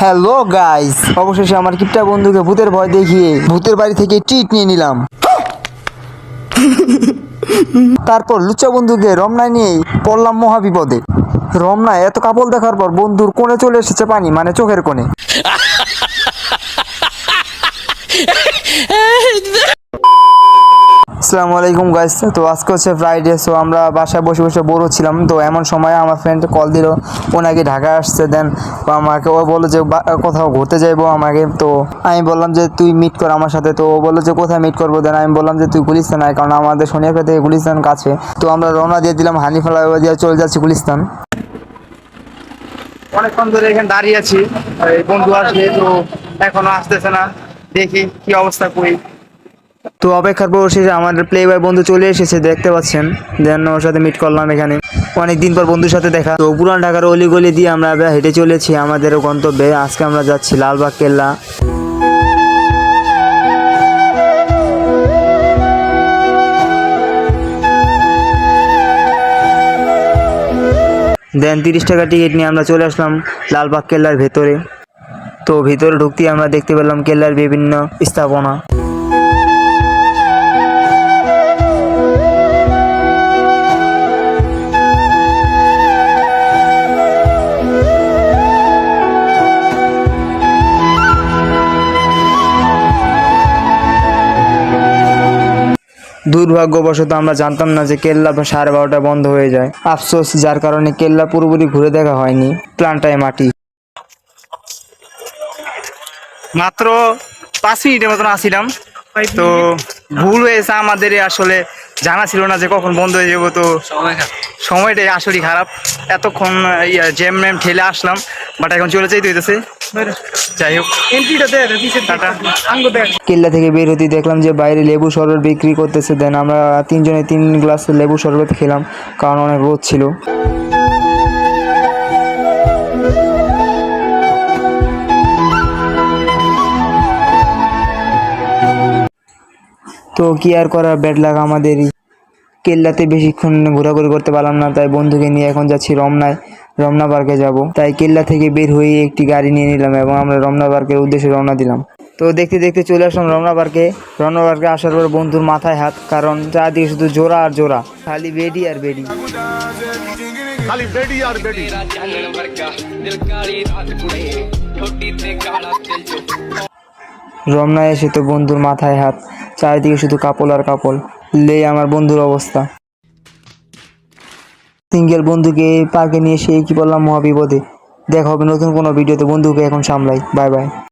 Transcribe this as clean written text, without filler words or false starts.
Hello guys, অবশেষে আমার কিপটা বন্ধুকে ভূতের ভয় দেখিয়ে ভূতের বাড়ি থেকে ট্রিট নিয়ে নিলাম। তারপর লুচ্চা বন্ধুকে রমনায় নিয়ে পড়লাম মহা বিপদে। রমনায় এত কাপড় দেখার পর বন্ধুর কোণে চলে এসেছে পানি, মানে চোখের কোণে। আসসালামু আলাইকুম গাইস। তো আজকে হচ্ছে ফ্রাইডে, সো আমরা বাসায় বসে বসে বোর হচ্ছিলাম। তো এমন সময় আমার ফ্রেন্ড কল দিল, ও নাকি ঢাকা আসছে। দেন আমাকে ও বললো যে কোথাও ঘুরতে যাইবো আমাকে। তো আমি বললাম যে তুই মিট কর আমার সাথে। তো ও বললো যে কোথায় মিট করবো। দেন আমি বললাম যে তুই গুলিস্তান আয়, কারণ আমাদের শনিয়ারপা থেকে গুলিস্তান কাছে। তো আমরা রওনা দিয়ে দিলাম, হানি ফ্লাইওভার দিয়ে চলে যাচ্ছি গুলিস্তান। অনেকক্ষণ ধরে এখানে দাঁড়িয়ে আছি, এই বন্ধু আসবে তো এখনো আসতেছে না, দেখি কি অবস্থা করি। তো অপেক্ষার পর শেষে আমাদের প্লে বয় বন্ধু চলে এসেছে, দেখতে পাচ্ছেন। দেন ওর সাথে মিট করলাম এখানে, অনেকদিন পর বন্ধুর সাথে দেখা। তো পুরান ঢাকার অলিগলি দিয়ে আমরা হেঁটে চলেছি আমাদের গন্তব্যে। আজকে আমরা যাচ্ছি লালবাগ কেল্লা। দেন 30 টাকা টিকিট নিয়ে আমরা চলে আসলাম লালবাগ কেল্লার ভেতরে। তো ভিতরে ঢুকতেই আমরা দেখতে পেলাম কেল্লার বিভিন্ন স্থাপনা। দুর্ভাগ্যবশত আমরা জানতাম না যে কেল্লা 12:30 বন্ধ হয়ে যায়। আফসোস, যার কারণে কেল্লা পুরোপুরি ঘুরে দেখা হয়নি। প্ল্যানটায় মাটি। মাত্র 5 মিনিটের মতন আসছিলাম, তো ভুল হয়েছে আমাদের। আসলে জানা ছিল না যে কখন বন্ধ হয়ে যাবো। তো সময়টাই আসলে খারাপ। এতক্ষণ জ্যাম ম্যাম ঠেলে আসলাম, বাট এখন চলে যেতে হইতেছে। যাই হোক, কেল্লা থেকে বের হতে দেখলাম যে বাইরে লেবু শরবত বিক্রি করতেছে। দেন আমরা 3 জনে 3 গ্লাস লেবু শরবত খেলাম, কারণ অনেক রোদ ছিল। তো কি আর করার, ব্যাড লাগ আমাদেরই। কেল্লাতে বেশিক্ষণ ঘোরাঘুরি করতে পারলাম না, তাই বন্ধুকে নিয়ে এখন যাচ্ছি রমনায়, রমনা পার্কে যাব। তাই কেল্লা থেকে বের হয়ে একটি গাড়ি নিয়ে নিলাম এবং আমরা রমনা পার্কের উদ্দেশ্যে রওনা দিলাম। তো দেখতে দেখতে চলে আসলাম রমনা পার্কে। রমনা পার্কে আসার পর বন্ধুর মাথায় হাত, কারণ চারদিকে শুধু জোড়া আর জোড়া, খালি বেডি আর বেডি। রমনায় এসে তো বন্ধুর মাথায় হাত, চারিদিকে শুধু কাপড় আর কাপড়। লে আমার বন্ধুর অবস্থা। সিঙ্গেল বন্ধুকে পার্কে নিয়ে এসে কি বললাম মহাবিপদে। দেখা হবে নতুন কোনো ভিডিওতে। বন্ধুকে এখন সামলাই। Bye bye.